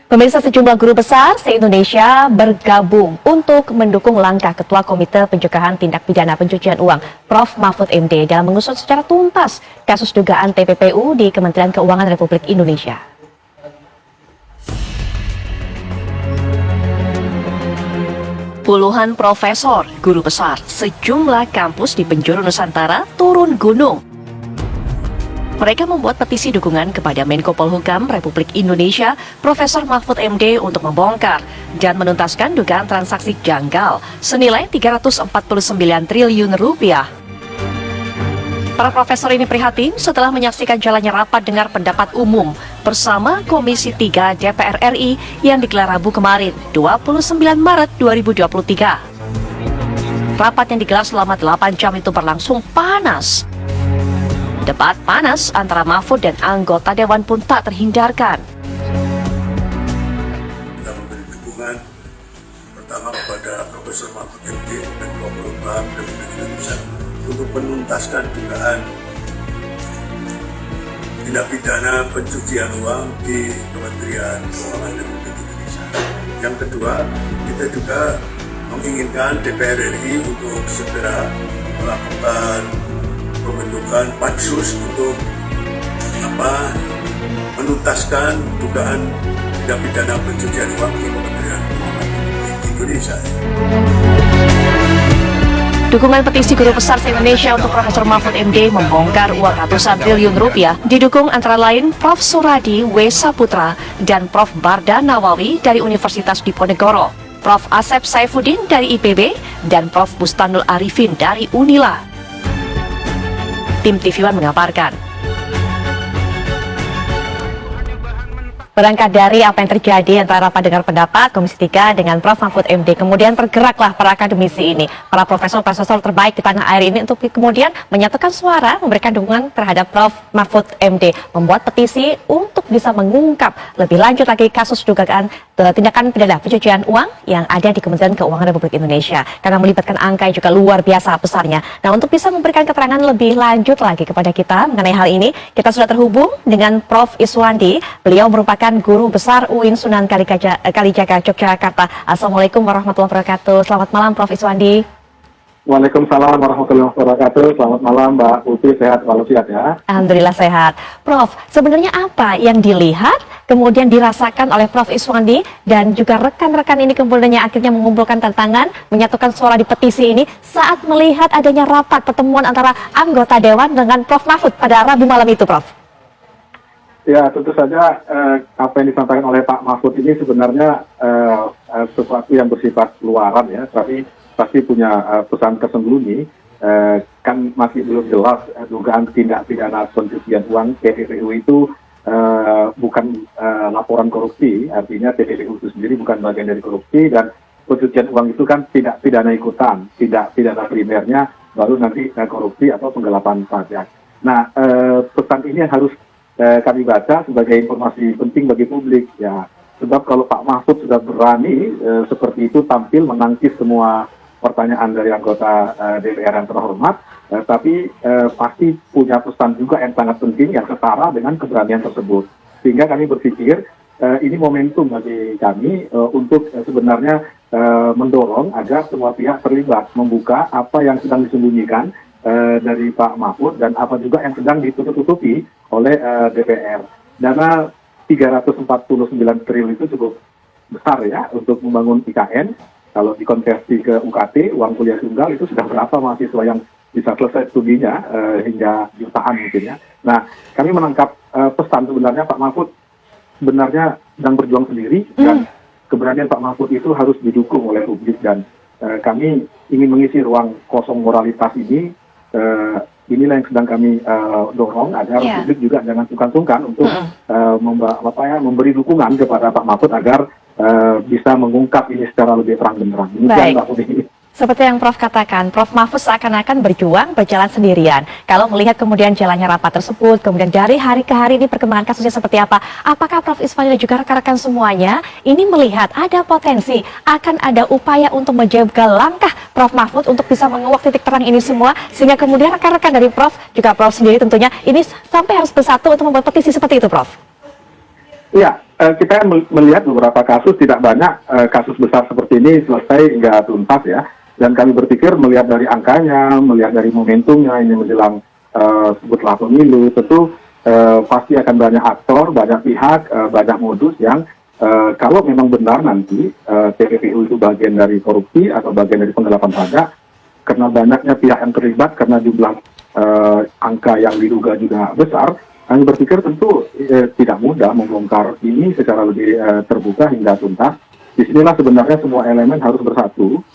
Pemirsa, sejumlah guru besar se-Indonesia bergabung untuk mendukung langkah Ketua Komite Pencegahan Tindak Pidana Pencucian Uang, Prof. Mahfud MD, dalam mengusut secara tuntas kasus dugaan TPPU di Kementerian Keuangan Republik Indonesia. Puluhan profesor, guru besar, sejumlah kampus di penjuru Nusantara turun gunung. Mereka membuat petisi dukungan kepada Menko Polhukam Republik Indonesia, Profesor Mahfud MD, untuk membongkar dan menuntaskan dugaan transaksi janggal senilai 349 triliun rupiah. Para profesor ini prihatin setelah menyaksikan jalannya rapat dengar pendapat umum bersama Komisi 3 DPR RI yang digelar Rabu kemarin, 29 Maret 2023. Rapat yang digelar selama 8 jam itu berlangsung panas. Debat panas antara Mahfud dan anggota Dewan pun tak terhindarkan. Kita memberi dukungan pertama kepada Profesor Mahfud MD dan Polhukam Republik Indonesia untuk menuntaskan dugaan tindak pidana pencucian uang di Kementerian Keuangan Republik Indonesia. Yang kedua, kita juga menginginkan DPR RI untuk segera melakukan pembentukan pansus untuk menuntaskan dugaan tindak pidana pencucian uang di Kementerian Keuangan Republik Indonesia. Dukungan petisi guru besar se-Indonesia untuk Profesor Mahfud MD membongkar uang ratusan triliun rupiah didukung antara lain Prof. Suradi W. Saputra dan Prof. Barda Nawawi dari Universitas Diponegoro, Prof. Asep Saifuddin dari IPB, dan Prof. Bustanul Arifin dari Unila. Tim TV One mengabarkan. Berangkat dari apa yang terjadi antara rapat dengar pendapat Komisi 3 dengan Prof. Mahfud MD, kemudian bergeraklah para akademisi ini, para profesor-profesor terbaik di tanah air ini untuk kemudian menyatukan suara, memberikan dukungan terhadap Prof. Mahfud MD, membuat petisi untuk bisa mengungkap lebih lanjut lagi kasus dugaan tindakan pidana pencucian uang yang ada di Kementerian Keuangan Republik Indonesia, karena melibatkan angka yang juga luar biasa besarnya. Nah, untuk bisa memberikan keterangan lebih lanjut lagi kepada kita mengenai hal ini, kita sudah terhubung dengan Prof. Iswandi. Beliau merupakan Guru Besar UIN Sunan Kalijaga, Yogyakarta. Assalamualaikum warahmatullahi wabarakatuh. Selamat malam, Prof. Iswandi. Waalaikumsalam warahmatullahi wabarakatuh. Selamat malam, Mbak Putri. Sehat ya? Alhamdulillah sehat. Prof, sebenarnya apa yang dilihat kemudian dirasakan oleh Prof. Iswandi dan juga rekan-rekan ini kemudian akhirnya mengumpulkan tantangan, menyatukan suara di petisi ini saat melihat adanya rapat pertemuan antara anggota Dewan dengan Prof. Mahfud pada Rabu malam itu, Prof? Ya, tentu saja apa yang disampaikan oleh Pak Mahfud ini sebenarnya sesuatu yang bersifat luaran ya, tapi pasti punya pesan tersembunyi. Kan masih belum jelas dugaan tindak pidana pencucian uang TPPU itu bukan laporan korupsi, artinya TPPU itu sendiri bukan bagian dari korupsi, dan pencucian uang itu kan tidak pidana ikutan, tidak pidana primernya, baru nanti korupsi atau penggelapan pajak. Nah, pesan ini yang harus kami baca sebagai informasi penting bagi publik ya, sebab kalau Pak Mahfud sudah berani seperti itu tampil menangkis semua pertanyaan dari anggota DPR yang terhormat, tapi pasti punya pesan juga yang sangat penting yang setara dengan keberanian tersebut, sehingga kami berpikir ini momentum bagi kami untuk sebenarnya mendorong agar semua pihak terlibat, membuka apa yang sedang disembunyikan dari Pak Mahfud dan apa juga yang sedang ditutup-tutupi oleh DPR. Dana 349 triliun itu cukup besar ya untuk membangun IKN. Kalau dikonversi ke UKT, uang kuliah tunggal, itu sudah berapa mahasiswa yang bisa selesai studinya hingga jutaan mungkin ya. Nah, kami menangkap pesan sebenarnya Pak Mahfud sebenarnya sedang berjuang sendiri dan keberanian Pak Mahfud itu harus didukung oleh publik, dan kami ingin mengisi ruang kosong moralitas ini. Inilah yang sedang kami dorong agar publik juga jangan sungkan-sungkan untuk memberi dukungan kepada Pak Mahfud agar bisa mengungkap ini secara lebih terang benderang. Baik. Seperti yang Prof katakan, Prof Mahfud seakan-akan berjalan sendirian. Kalau melihat kemudian jalannya rapat tersebut, kemudian dari hari ke hari ini perkembangan kasusnya seperti apa, apakah Prof Iswandi dan juga rekan-rekan semuanya ini melihat ada potensi, akan ada upaya untuk menjegal langkah Prof Mahfud untuk bisa menguak titik terang ini semua, sehingga kemudian rekan-rekan dari Prof, juga Prof sendiri tentunya, ini sampai harus bersatu untuk membuat petisi seperti itu, Prof? Iya, kita melihat beberapa kasus, tidak banyak kasus besar seperti ini selesai hingga tuntas ya. Dan kami berpikir melihat dari angkanya, melihat dari momentumnya ini menjelang sebutlah pemilu, tentu pasti akan banyak aktor, banyak pihak, banyak modus yang kalau memang benar nanti TPPU itu bagian dari korupsi atau bagian dari penggelapan pajak, karena banyaknya pihak yang terlibat, karena jumlah angka yang diduga juga besar, kami berpikir tentu tidak mudah membongkar ini secara lebih terbuka hingga tuntas. Disinilah sebenarnya semua elemen harus bersatu,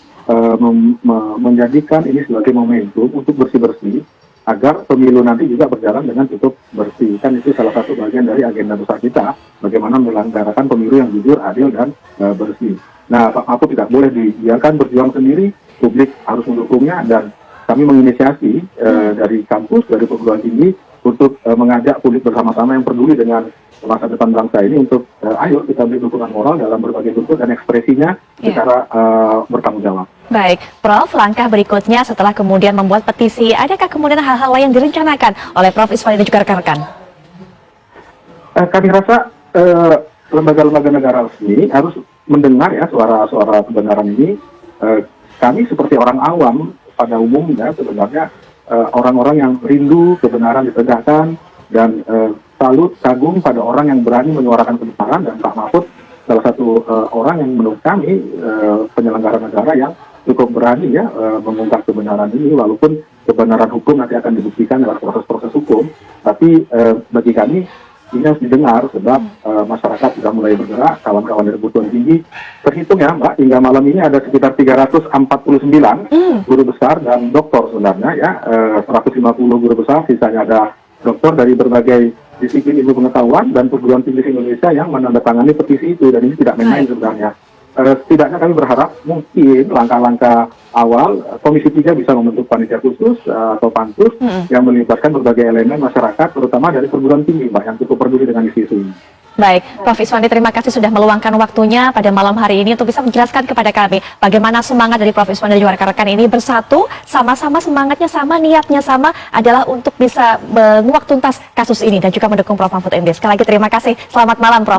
menjadikan ini sebagai momentum untuk bersih-bersih, agar pemilu nanti juga berjalan dengan cukup bersih. Kan itu salah satu bagian dari agenda besar kita, bagaimana menyelenggarakan pemilu yang jujur, adil, dan bersih. Nah, Pak Mahfud tidak boleh dibiarkan berjuang sendiri, publik harus mendukungnya, dan kami menginisiasi dari kampus, dari perguruan tinggi, untuk mengajak publik bersama-sama yang peduli dengan masa depan bangsa ini untuk ayo kita beri dukungan moral dalam berbagai bentuk dan ekspresinya secara bertanggung jawab. Baik, Prof, langkah berikutnya setelah kemudian membuat petisi, adakah kemudian hal-hal lain yang direncanakan oleh Prof Iswandi dan juga rekan-rekan? Kami rasa lembaga-lembaga negara resmi harus mendengar ya suara-suara kebenaran ini. Kami seperti orang awam pada umumnya sebenarnya orang-orang yang rindu kebenaran ditegakkan dan salut kagum pada orang yang berani menyuarakan kebenaran, dan Pak Mahfud salah satu orang yang menurut kami penyelenggara negara yang cukup berani ya mengungkap kebenaran ini, walaupun kebenaran hukum nanti akan dibuktikan dalam proses-proses hukum, tapi bagi kami ini harus didengar sebab masyarakat sudah mulai bergerak, kawan-kawan dari perguruan tinggi terhitung ya Mbak, hingga malam ini ada sekitar 349 guru besar dan doktor sebenarnya ya, 150 guru besar, sisanya ada doktor dari berbagai disiplin ilmu pengetahuan dan perguruan tinggi Indonesia yang menandatangani petisi itu, dan ini tidak main-main sebenarnya. Setidaknya kami berharap mungkin langkah-langkah awal Komisi 3 bisa membentuk panitia khusus atau pansus yang melibatkan berbagai elemen masyarakat, terutama dari perguruan tinggi Mbak, yang cukup peduli dengan isu ini. Baik, Prof Iswandi, terima kasih sudah meluangkan waktunya pada malam hari ini untuk bisa menjelaskan kepada kami bagaimana semangat dari Prof Iswandi dan rekan-rekan ini bersatu, sama-sama semangatnya sama, niatnya sama, adalah untuk bisa menguak tuntas kasus ini dan juga mendukung Prof Mahfud MD. Sekali lagi terima kasih, selamat malam Prof.